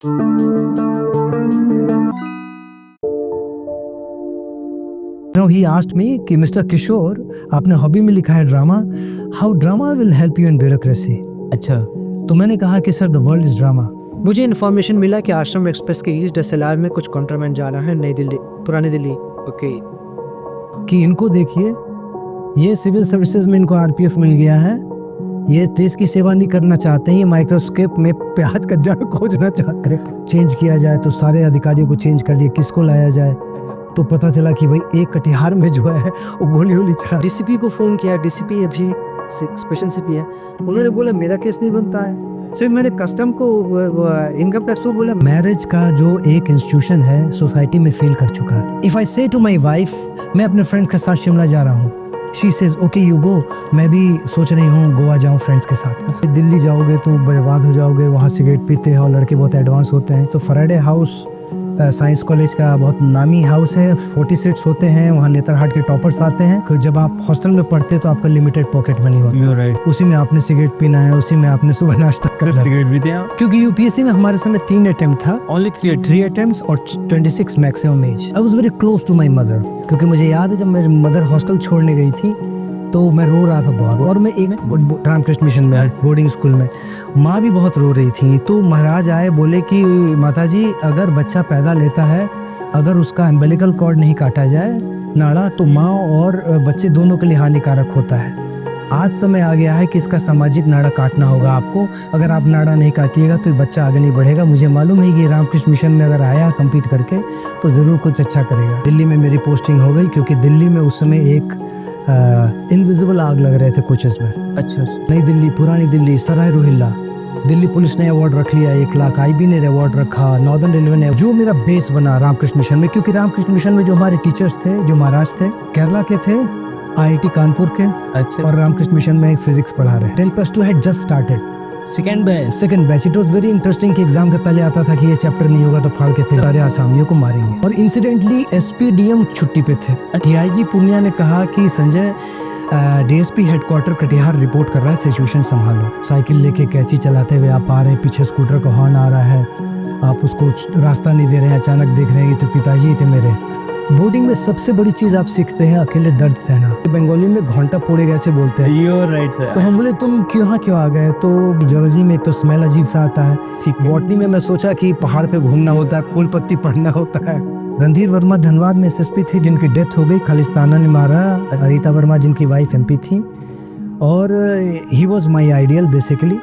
Now he asked me कि mister किशोर आपने hobby में लिखा है drama, how drama will help you in bureaucracy. अच्छा, तो मैंने कहा कि sir the world is drama. मुझे इन्फॉर्मेशन मिला कि आश्रम एक्सप्रेस के ईस्ट SLR में कुछ कॉन्ट्राबैंड जा रहा है नई दिल्ली, पुरानी दिल्ली। ओके, कि इनको देखिए, ये सिविल सर्विसेज में इनको RPF मिल गया है, ये देश की सेवा नहीं करना चाहते हैं, ये माइक्रोस्कोप में प्याज का जड़ खोजना चाहते हैं। चेंज किया जाए तो सारे अधिकारियों को चेंज कर दिया, किसको लाया जाए, तो पता चला कि भाई एक कटिहार में जो है वो गोली चला। DCP को फ़ोन किया, DCP अभी स्पेशल CP है, उन्होंने बोला मेरा केस नहीं बनता है। फिर मैंने कस्टम को, इनकम टैक्स को बोला। मैरिज का जो एक इंस्टीट्यूशन है सोसाइटी में फेल कर चुका है। इफ आई से टू माई वाइफ मैं अपने फ्रेंड के साथ शिमला जा रहा हूँ, she says okay you go, मैं भी सोच रही हूँ गोवा जाऊँ फ्रेंड्स के साथ। दिल्ली जाओगे तो बर्बाद हो जाओगे, वहाँ सिगरेट पीते हैं और लड़के बहुत एडवांस होते हैं। तो फराडे हाउस साइंस कॉलेज का बहुत नामी हाउस है, 40 सीट्स होते हैं, वहाँ नेतरहाट के टॉपर्स आते हैं। तो जब आप हॉस्टल में पढ़ते हैं तो आपका लिमिटेड पॉकेट मनी होता है, राइट। उसी में आपने सिगरेट पीना है, उसी में आपने सुबह नाश्ता करना है। सिगरेट पीते हैं क्योंकि UPSC में हमारे समय 3 अटेम्प्ट था, ओनली 3 अटेम्प्ट्स और 26 maximum age. I was very close to my mother, क्योंकि मुझे याद है जब मेरी मदर हॉस्टल छोड़ने गई थी तो मैं रो रहा था बहुत। और मैं एक रामकृष्ण मिशन में बोर्डिंग स्कूल में, माँ भी बहुत रो रही थी। तो महाराज आए, बोले कि माताजी अगर बच्चा पैदा लेता है, अगर उसका एम्बिलिकल कॉर्ड नहीं काटा जाए नाड़ा, तो माँ और बच्चे दोनों के लिए हानिकारक होता है। आज समय आ गया है कि इसका सामाजिक नाड़ा काटना होगा आपको, अगर आप नाड़ा नहीं काटिएगा तो बच्चा आगे नहीं बढ़ेगा। मुझे मालूम है कि रामकृष्ण मिशन में अगर आया कम्पीट करके तो ज़रूर कुछ अच्छा करेगा। दिल्ली में मेरी पोस्टिंग हो गई, क्योंकि दिल्ली में उस समय एक इनविजिबल आग लग रहे थे कुछ इसमें। अच्छा, नई दिल्ली, पुरानी दिल्ली, सराय रोहिल्ला, दिल्ली पुलिस ने अवार्ड रख लिया 1 लाख, IB ने अवार्ड रखा, नॉर्दर्न रेलवे ने। जो मेरा बेस बना रामकृष्ण मिशन में, क्योंकि रामकृष्ण मिशन में जो हमारे टीचर्स थे, जो महाराज थे, केरला के थे, IIT कानपुर के, अच्छा। और रामकृष्ण मिशन में फिजिक्स पढ़ा रहे। 10+2 had just started, second batch. It was very interesting कि एग्जाम के पहले आता था कि ये चैप्टर नहीं होगा तो फाड़ के फिर सारे आसामियों को मारेंगे। और इंसिडेंटली SPDM छुट्टी पे थे। DIG पूर्णिया ने कहा कि Sanjay DSP headquarter Katihar report कर रहा है, सिचुएशन संभालो। साइकिल लेके कैची चलाते हुए आप आ रहे हैं, पीछे स्कूटर का हॉर्न आ रहा है, आप उसको रास्ता नहीं दे रहे हैं, अचानक देख रहे हैं कि तो पिताजी थे मेरे। बोर्डिंग में सबसे बड़ी चीज आप सीखते हैं अकेले दर्द सहना। बंगाली में घंटा पोड़े गए से बोलते हैं। You right sir. तो हम बोले तुम क्यों आ गए, तो जियोलॉजी में तो स्मेल अजीब सा आता है। ठीक, बॉटनी में मैं सोचा कि पहाड़ पे घूमना होता है, फूल पत्ती पढ़ना होता है। रणधीर वर्मा धनबाद में SSP थे, जिनकी डेथ हो गई, खालिस्ताना ने मारा। रीता वर्मा जिनकी वाइफ MP थी, और he was my ideal basically,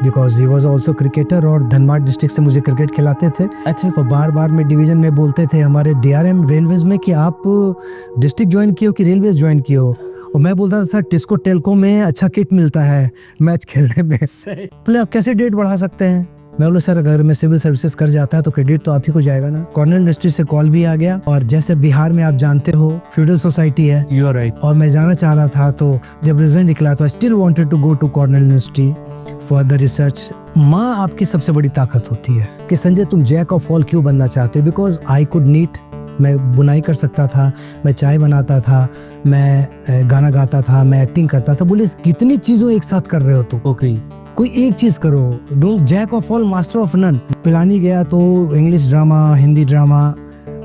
because he was also cricketer, और धनबाद डिस्ट्रिक्ट से मुझे क्रिकेट खिलाते थे। अच्छा, तो बार बार में डिवीजन में बोलते थे हमारे DRM रेलवेज में कि आप डिस्ट्रिक्ट ज्वाइन किए हो कि रेलवेज ज्वाइन किए हो, और मैं बोलता था सर टिस्को टेलको में अच्छा किट मिलता है मैच खेलने में। बोले आप कैसे डेट बढ़ा सकते हैं। मैं बोला सर अगर मैं सिविल सर्विसेज कर जाता है तो क्रेडिट तो आप ही को जाएगा ना। कॉर्नल इंडस्ट्री से कॉल भी आ गया, और जैसे बिहार में आप जानते हो फ्यूडल सोसाइटी है, यू आर राइट, और मैं जाना चाह रहा था। तो जब रिजल्ट निकला तो I still wanted to go to Cornell University for the research. माँ आपकी सबसे बड़ी ताकत होती है कि संजय तुम जैक ऑफ ऑल क्यों बनना चाहते हो, बिकॉज आई कुड नीट, मैं बुनाई कर सकता था, मैं चाय बनाता था, मैं गाना गाता था, मैं एक्टिंग करता था। बोले कितनी चीज़ों एक साथ कर रहे हो तुम, ओके, कोई एक चीज़ करो, don't jack of all master of none. Pilani गया तो इंग्लिश ड्रामा, हिंदी ड्रामा,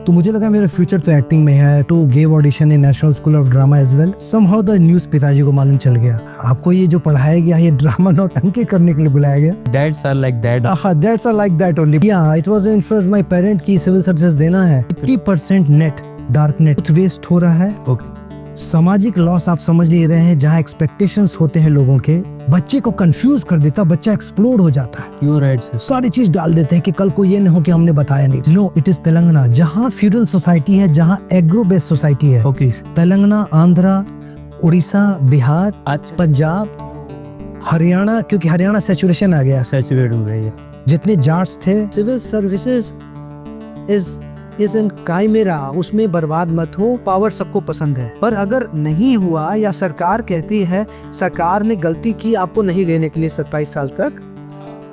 तो मुझे लगा मेरा फ्यूचर तो एक्टिंग में है। To gave audition in National School of Drama as well. Somehow the news पिताजी को मालूम चल गया, आपको ये जो पढ़ाया गया ये ड्रामा नौटंकी करने के लिए बुलाया गया। That's are like that. That's are like that only. Yeah it was influence my parent की सिविल सर्विसेज देना है। 50% नेट डार्क नेट वेस्ट हो रहा है। ओके, सामाजिक लॉस आप समझ नहीं रहे हैं, जहाँ एक्सपेक्टेशंस होते हैं लोगों के, बच्चे को कंफ्यूज कर देता, बच्चा एक्सप्लोड हो जाता है। You right sir. सारी चीज डाल देते हैं कि कल को ये न हो कि हमने बताया नहीं। नो, इट इज तेलंगाना, जहाँ फ्यूडल सोसाइटी है, जहाँ एग्रो बेस्ड सोसाइटी है। ओके, तेलंगाना, आंध्रा, उड़ीसा, बिहार, अच्छा, पंजाब, हरियाणा, क्योंकि हरियाणा सैचुरेशन आ गया, सैचुरेट हो गई है। जितने जाट्स थे। Civil services is in chimera, उसमें बर्बाद मत हो। पावर सबको पसंद है, पर अगर नहीं हुआ या सरकार कहती है सरकार ने गलती की आपको नहीं लेने के लिए 27 साल तक,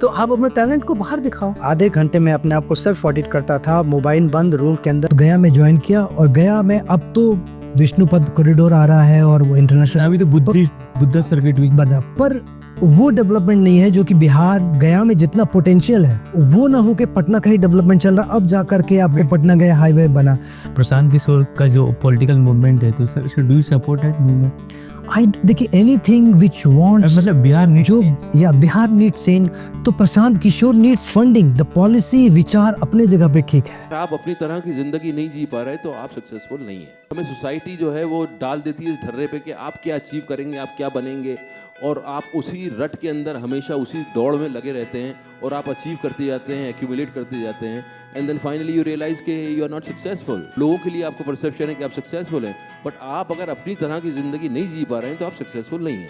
तो आप अपने टैलेंट को बाहर दिखाओ। आधे घंटे में अपने आप को सेल्फ ऑडिट करता था, मोबाइल बंद, रूम के अंदर। गया में ज्वाइन किया, और गया में अब तो विष्णुपद कॉरिडोर आ रहा है, और वो इंटरनेशनल, अभी तो बुद्धा सर्किट भी बना। पर वो डेवलपमेंट नहीं है जो कि बिहार गया में जितना पोटेंशियल है वो ना हो के पटना का ही डेवलपमेंट चल रहा, अब जा करके आपको पटना गया हाईवे बना। प्रशांत किशोर का जो पॉलिटिकल मूवमेंट है, तो sir do you support that movement? I देखिए एनीथिंग विच वांट्स मतलब बिहार जो या बिहार नीड्स चेंज, तो Prashant Kishor needs funding. The policy विचार अपने जगह पे ठीक है। अगर आप अपनी तरह की जिंदगी नहीं जी पा रहे तो आप सक्सेसफुल नहीं है। हमें सोसाइटी जो है वो डाल देती है इस ढर्रे पे कि आप क्या अचीव करेंगे, आप क्या बनेंगे, और आप उसी रट के अंदर हमेशा उसी दौड़ में लगे रहते हैं और आप अचीव करते जाते हैं, एक्यूमुलेट करते जाते हैं, and then finally you realise कि यू आर नॉट सक्सेसफुल। लोगों के लिए आपको परसेप्शन है कि आप सक्सेसफुल हैं, बट आप अगर अपनी तरह की जिंदगी नहीं जी पा रहे हैं तो आप सक्सेसफुल नहीं हैं।